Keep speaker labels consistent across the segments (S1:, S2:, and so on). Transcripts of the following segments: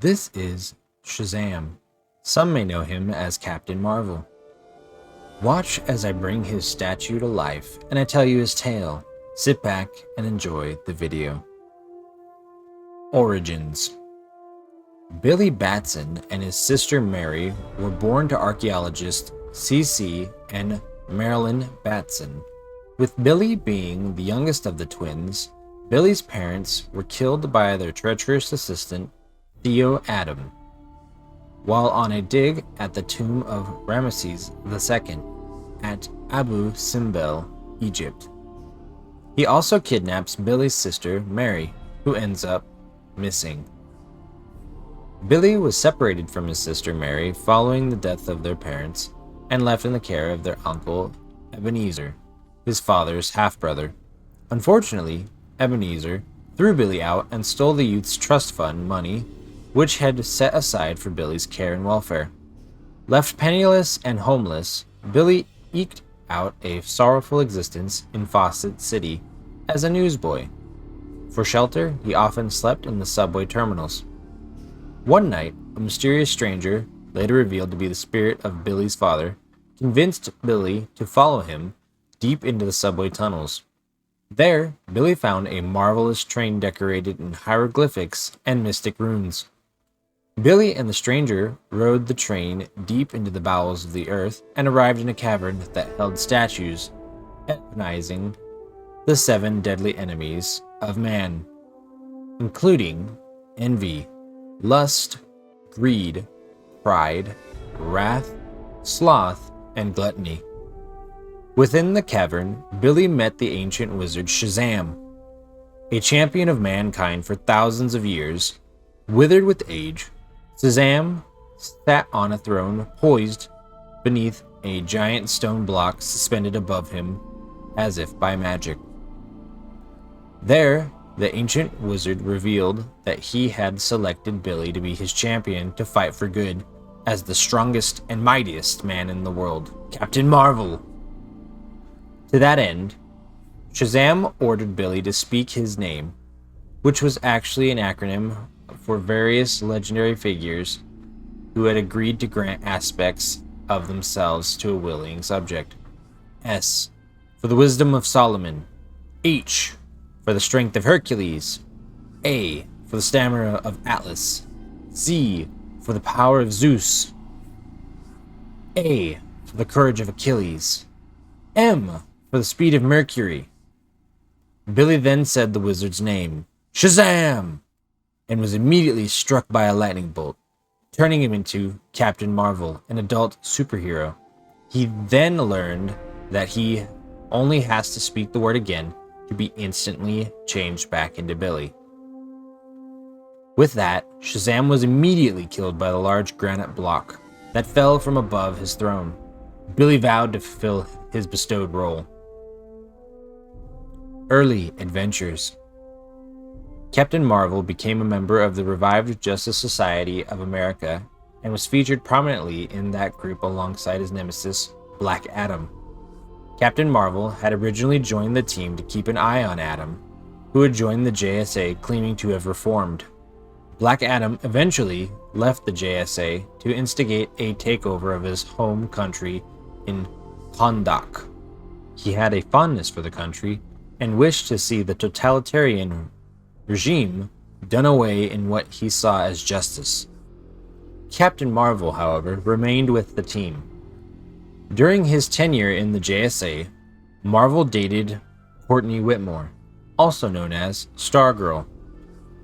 S1: This is Shazam. Some may know him as Captain Marvel. Watch as I bring his statue to life and I tell you his tale. Sit back and enjoy the video. Origins. Billy Batson and his sister Mary were born to archaeologist C.C. and Marilyn Batson. With Billy being the youngest of the twins, Billy's parents were killed by their treacherous assistant, Theo Adam, while on a dig at the tomb of Ramesses II at Abu Simbel, Egypt. He also kidnaps Billy's sister, Mary, who ends up missing. Billy was separated from his sister Mary following the death of their parents and left in the care of their uncle Ebenezer, his father's half-brother. Unfortunately, Ebenezer threw Billy out and stole the youth's trust fund money, which had set aside for Billy's care and welfare. Left penniless and homeless, Billy eked out a sorrowful existence in Fawcett City as a newsboy. For shelter, he often slept in the subway terminals. One night, a mysterious stranger, later revealed to be the spirit of Billy's father, convinced Billy to follow him deep into the subway tunnels. There, Billy found a marvelous train decorated in hieroglyphics and mystic runes. Billy and the stranger rode the train deep into the bowels of the earth and arrived in a cavern that held statues, epitomizing the 7 deadly enemies of man, including envy, lust, greed, pride, wrath, sloth, and gluttony. Within the cavern, Billy met the ancient wizard Shazam, a champion of mankind for thousands of years. Withered with age, Shazam sat on a throne poised beneath a giant stone block suspended above him as if by magic. There, the ancient wizard revealed that he had selected Billy to be his champion to fight for good as the strongest and mightiest man in the world, Captain Marvel. To that end, Shazam ordered Billy to speak his name, which was actually an acronym for various legendary figures who had agreed to grant aspects of themselves to a willing subject. S for the wisdom of Solomon, H for the strength of Hercules, A for the stamina of Atlas, Z for the power of Zeus, A for the courage of Achilles, M for the speed of Mercury. Billy then said the wizard's name, Shazam, and was immediately struck by a lightning bolt, turning him into Captain Marvel, an adult superhero. He then learned that he only has to speak the word again to be instantly changed back into Billy. With that, Shazam was immediately killed by the large granite block that fell from above his throne. Billy vowed to fulfill his bestowed role. Early adventures. Captain Marvel became a member of the revived Justice Society of America and was featured prominently in that group alongside his nemesis, Black Adam. Captain Marvel had originally joined the team to keep an eye on Adam, who had joined the JSA claiming to have reformed. Black Adam eventually left the JSA to instigate a takeover of his home country in Kahndaq. He had a fondness for the country and wished to see the totalitarian regime done away in what he saw as justice. Captain Marvel, however, remained with the team. During his tenure in the JSA, Marvel dated Courtney Whitmore, also known as Stargirl,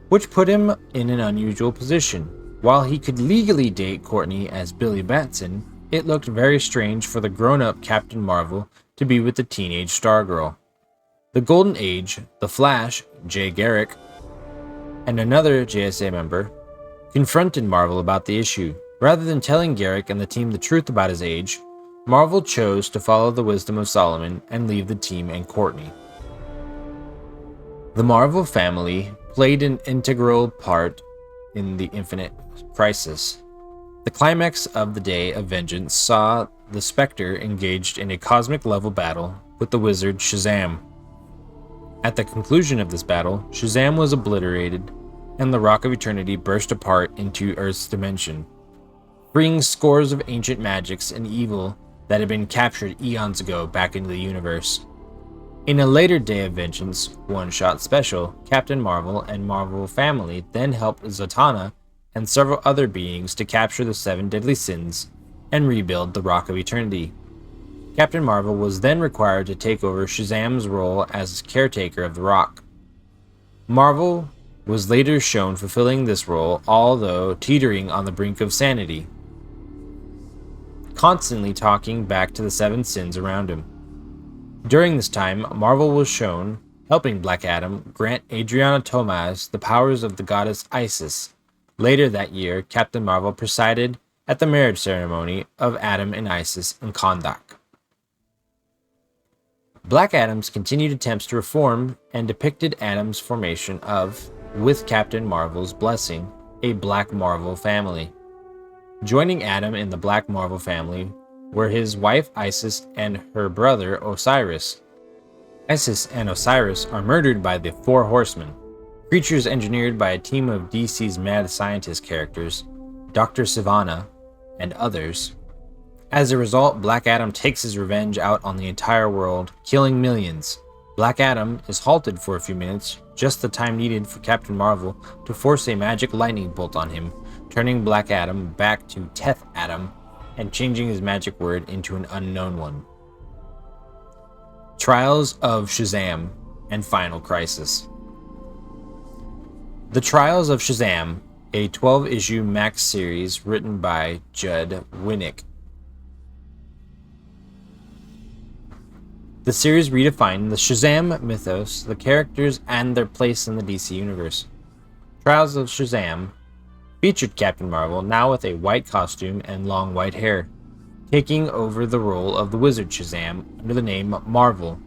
S1: which put him in an unusual position. While he could legally date Courtney as Billy Batson, it looked very strange for the grown-up Captain Marvel to be with the teenage Stargirl. The Golden Age, The Flash, Jay Garrick, and another JSA member confronted Marvel about the issue. Rather than telling Garrick and the team the truth about his age, Marvel chose to follow the wisdom of Solomon and leave the team and Courtney. The Marvel family played an integral part in the Infinite Crisis. The climax of the Day of Vengeance saw the Spectre engaged in a cosmic-level battle with the wizard Shazam. At the conclusion of this battle, Shazam was obliterated and the Rock of Eternity burst apart into Earth's dimension, bringing scores of ancient magics and evil that had been captured eons ago back into the universe. In a later Day of Vengeance one-shot special, Captain Marvel and Marvel family then helped Zatanna and several other beings to capture the 7 deadly sins and rebuild the Rock of Eternity. Captain Marvel was then required to take over Shazam's role as caretaker of the Rock. Marvel was later shown fulfilling this role, although teetering on the brink of sanity, constantly talking back to the 7 sins around him. During this time, Marvel was shown helping Black Adam grant Adriana Tomaz the powers of the goddess Isis. Later that year, Captain Marvel presided at the marriage ceremony of Adam and Isis in Kahndaq. Black Adam's continued attempts to reform and depicted Adam's formation of, with Captain Marvel's blessing, a Black Marvel family. Joining Adam in the Black Marvel family were his wife Isis and her brother Osiris. Isis and Osiris are murdered by the 4 Horsemen, creatures engineered by a team of DC's mad scientist characters, Dr. Sivana, and others. As a result, Black Adam takes his revenge out on the entire world, killing millions. Black Adam is halted for a few minutes, just the time needed for Captain Marvel to force a magic lightning bolt on him, turning Black Adam back to Teth Adam and changing his magic word into an unknown one. Trials of Shazam and Final Crisis. The Trials of Shazam, a 12-issue Max series written by Judd Winnick. The series redefined the Shazam mythos, the characters, and their place in the DC universe. Trials of Shazam featured Captain Marvel, now with a white costume and long white hair, taking over the role of the Wizard Shazam under the name Marvel,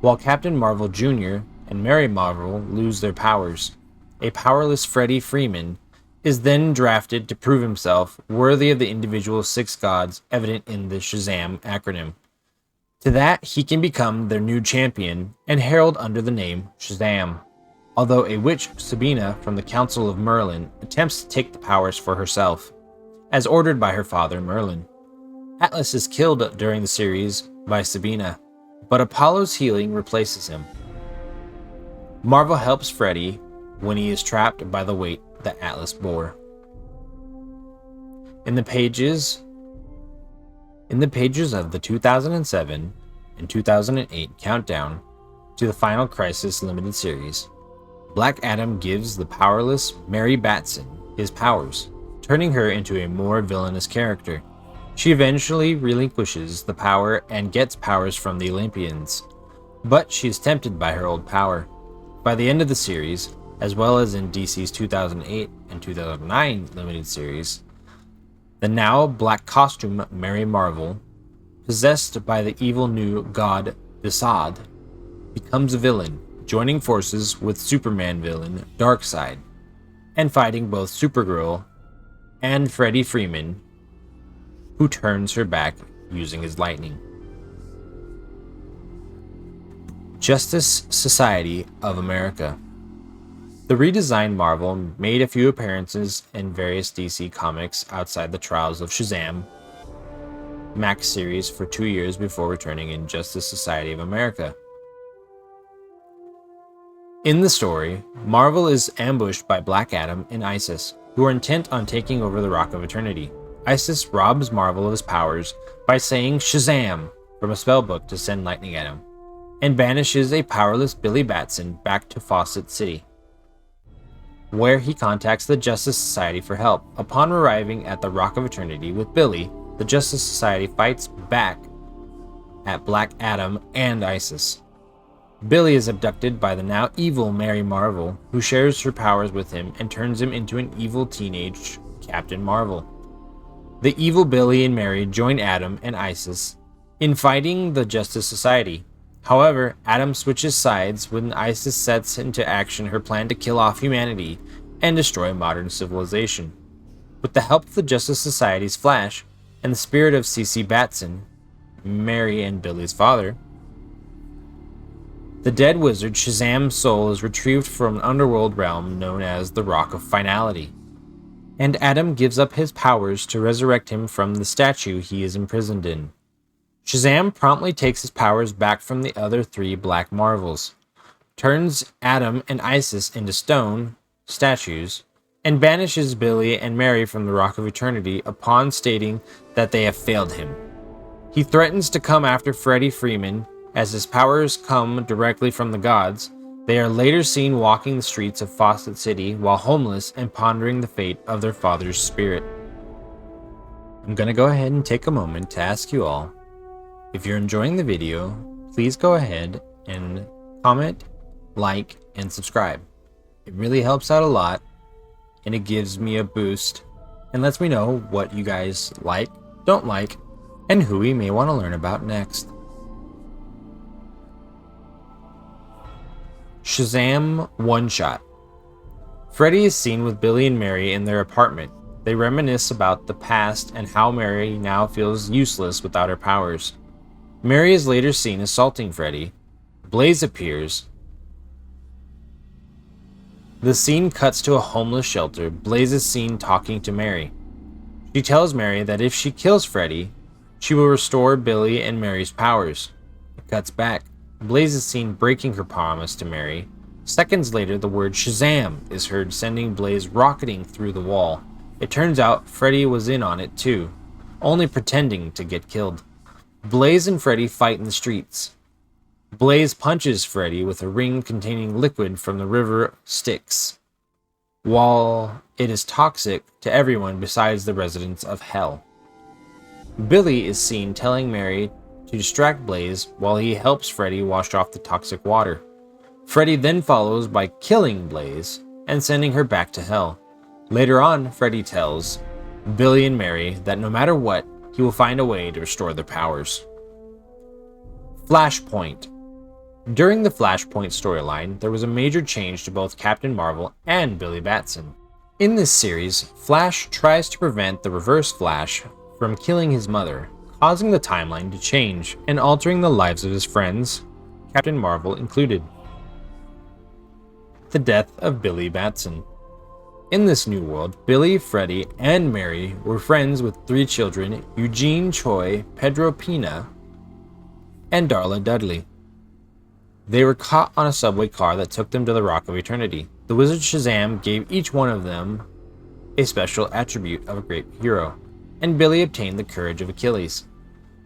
S1: while Captain Marvel Jr. and Mary Marvel lose their powers. A powerless Freddie Freeman is then drafted to prove himself worthy of the individual 6 gods evident in the Shazam acronym. To that, he can become their new champion and herald under the name Shazam, although a witch, Sabina, from the Council of Merlin, attempts to take the powers for herself, as ordered by her father Merlin. Atlas is killed during the series by Sabina, but Apollo's healing replaces him. Marvel helps Freddy when he is trapped by the weight that Atlas bore. In the pages of the 2007 and 2008 countdown to the Final Crisis limited series, Black Adam gives the powerless Mary Batson his powers, turning her into a more villainous character. She eventually relinquishes the power and gets powers from the Olympians, but she is tempted by her old power. By the end of the series, as well as in DC's 2008 and 2009 limited series, the now black costume Mary Marvel, possessed by the evil new god Desaad, becomes a villain, joining forces with Superman villain Darkseid, and fighting both Supergirl and Freddie Freeman, who turns her back using his lightning. Justice Society of America. The redesigned Marvel made a few appearances in various DC comics outside the Trials of Shazam Max series for 2 years before returning in Justice Society of America. In the story, Marvel is ambushed by Black Adam and Isis, who are intent on taking over the Rock of Eternity. Isis robs Marvel of his powers by saying Shazam from a spellbook to send lightning at him, and banishes a powerless Billy Batson back to Fawcett City, where he contacts the Justice Society for help. Upon arriving at the Rock of Eternity with Billy, the Justice Society fights back at Black Adam and Isis. Billy is abducted by the now evil Mary Marvel, who shares her powers with him and turns him into an evil teenage Captain Marvel. The evil Billy and Mary join Adam and Isis in fighting the Justice Society. However, Adam switches sides when Isis sets into action her plan to kill off humanity and destroy modern civilization. With the help of the Justice Society's Flash and the spirit of C.C. Batson, Mary and Billy's father, The dead wizard Shazam's soul is retrieved from an underworld realm known as the Rock of Finality, and Adam gives up his powers to resurrect him from the statue he is imprisoned in. Shazam promptly takes his powers back from the other three Black Marvels, turns Adam and Isis into stone statues, and banishes Billy and Mary from the Rock of Eternity upon stating that they have failed him. He threatens to come after Freddie Freeman, as his powers come directly from the gods. They are later seen walking the streets of Fawcett City while homeless and pondering the fate of their father's spirit. I'm going to go ahead and take a moment to ask you all, if you're enjoying the video, please go ahead and comment, like, and subscribe. It really helps out a lot, and it gives me a boost and lets me know what you guys like, don't like, and who we may want to learn about next. Shazam one-shot. Freddy is seen with Billy and Mary in their apartment. They reminisce about the past and how Mary now feels useless without her powers. Mary is later seen assaulting Freddy. Blaze appears. The scene cuts to a homeless shelter. Blaze is seen talking to Mary. She tells Mary that if she kills Freddy, she will restore Billy and Mary's powers. It cuts back. Blaze is seen breaking her promise to Mary. Seconds later, the word Shazam is heard, sending Blaze rocketing through the wall. It turns out Freddy was in on it too, only pretending to get killed. Blaze and Freddy fight in the streets. Blaze punches Freddy with a ring containing liquid from the river Styx, while it is toxic to everyone besides the residents of Hell. Billy is seen telling Mary to distract Blaze while he helps Freddy wash off the toxic water. Freddy then follows by killing Blaze and sending her back to Hell. Later on, Freddy tells Billy and Mary that no matter what, he will find a way to restore their powers. Flashpoint. During the Flashpoint storyline, there was a major change to both Captain Marvel and Billy Batson. In this series, Flash tries to prevent the Reverse Flash from killing his mother, causing the timeline to change and altering the lives of his friends, Captain Marvel included. The death of Billy Batson. In this new world, Billy, Freddy, and Mary were friends with three children: Eugene Choi, Pedro Pina, and Darla Dudley. They were caught on a subway car that took them to the Rock of Eternity. The wizard Shazam gave each one of them a special attribute of a great hero, and Billy obtained the courage of Achilles.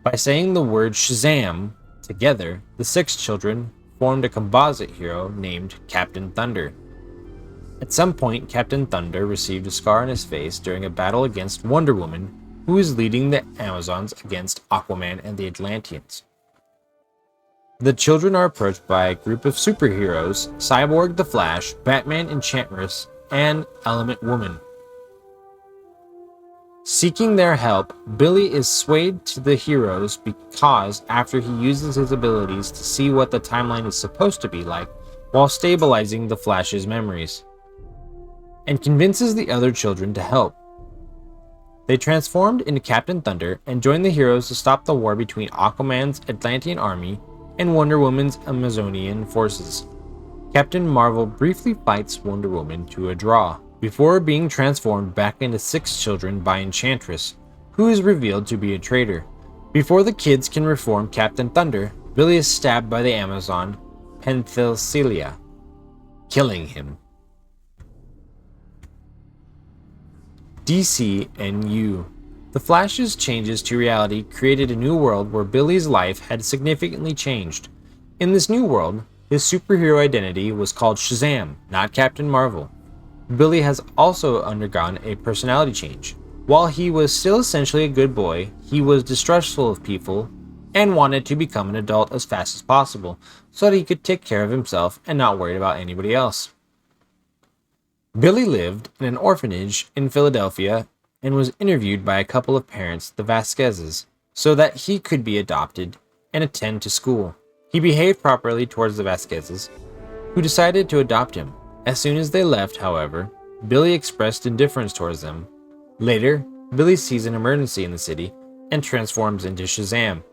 S1: By saying the word Shazam together, the six children formed a composite hero named Captain Thunder. At some point, Captain Thunder received a scar on his face during a battle against Wonder Woman, who is leading the Amazons against Aquaman and the Atlanteans. The children are approached by a group of superheroes: Cyborg the Flash, Batman Enchantress, and Element Woman. Seeking their help, Billy is swayed to the heroes because after he uses his abilities to see what the timeline is supposed to be like while stabilizing the Flash's memories, and convinces the other children to help. They transformed into Captain Thunder and joined the heroes to stop the war between Aquaman's Atlantean army and Wonder Woman's Amazonian forces. Captain Marvel briefly fights Wonder Woman to a draw, before being transformed back into six children by Enchantress, who is revealed to be a traitor. Before the kids can reform Captain Thunder, Billy is stabbed by the Amazon Penthesilea, killing him. DCNU. The Flash's changes to reality created a new world where Billy's life had significantly changed. In this new world, his superhero identity was called Shazam, not Captain Marvel. Billy has also undergone a personality change. While he was still essentially a good boy, he was distrustful of people and wanted to become an adult as fast as possible so that he could take care of himself and not worry about anybody else. Billy lived in an orphanage in Philadelphia and was interviewed by a couple of parents, the Vasquezes, so that he could be adopted and attend to school. He behaved properly towards the Vasquezes, who decided to adopt him. As soon as they left, however, Billy expressed indifference towards them. Later, Billy sees an emergency in the city and transforms into Shazam.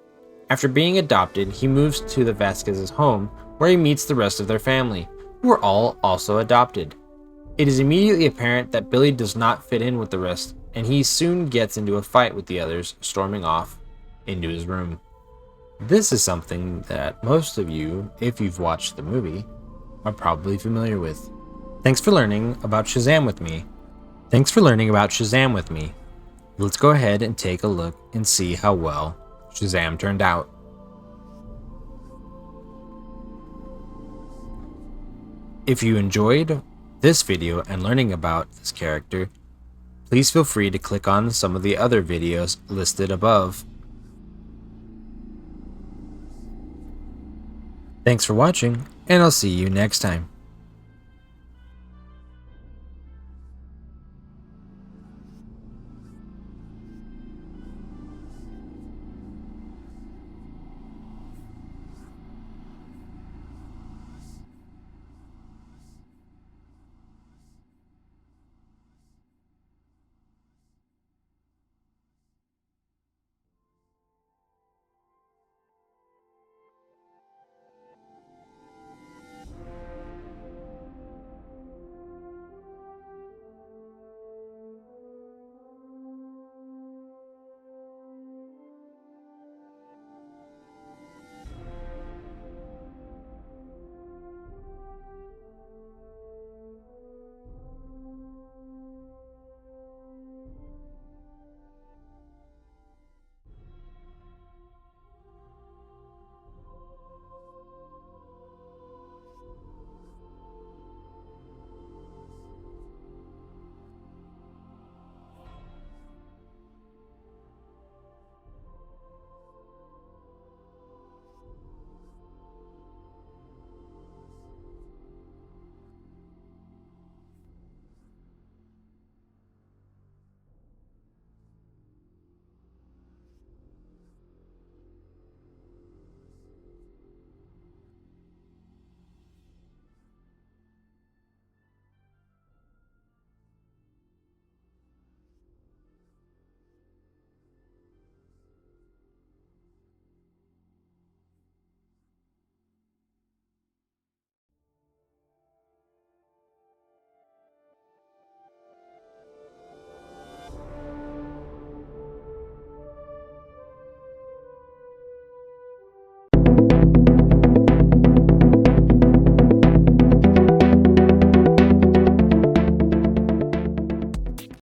S1: After being adopted, he moves to the Vasquez's home, where he meets the rest of their family, who are all also adopted. It is immediately apparent that Billy does not fit in with the rest, and he soon gets into a fight with the others, storming off into his room. This is something that most of you, if you've watched the movie, are probably familiar with. Thanks for learning about Shazam with me. Let's go ahead and take a look and see how well Shazam turned out. If you enjoyed this video and learning about this character, please feel free to click on some of the other videos listed above. Thanks for watching, and I'll see you next time.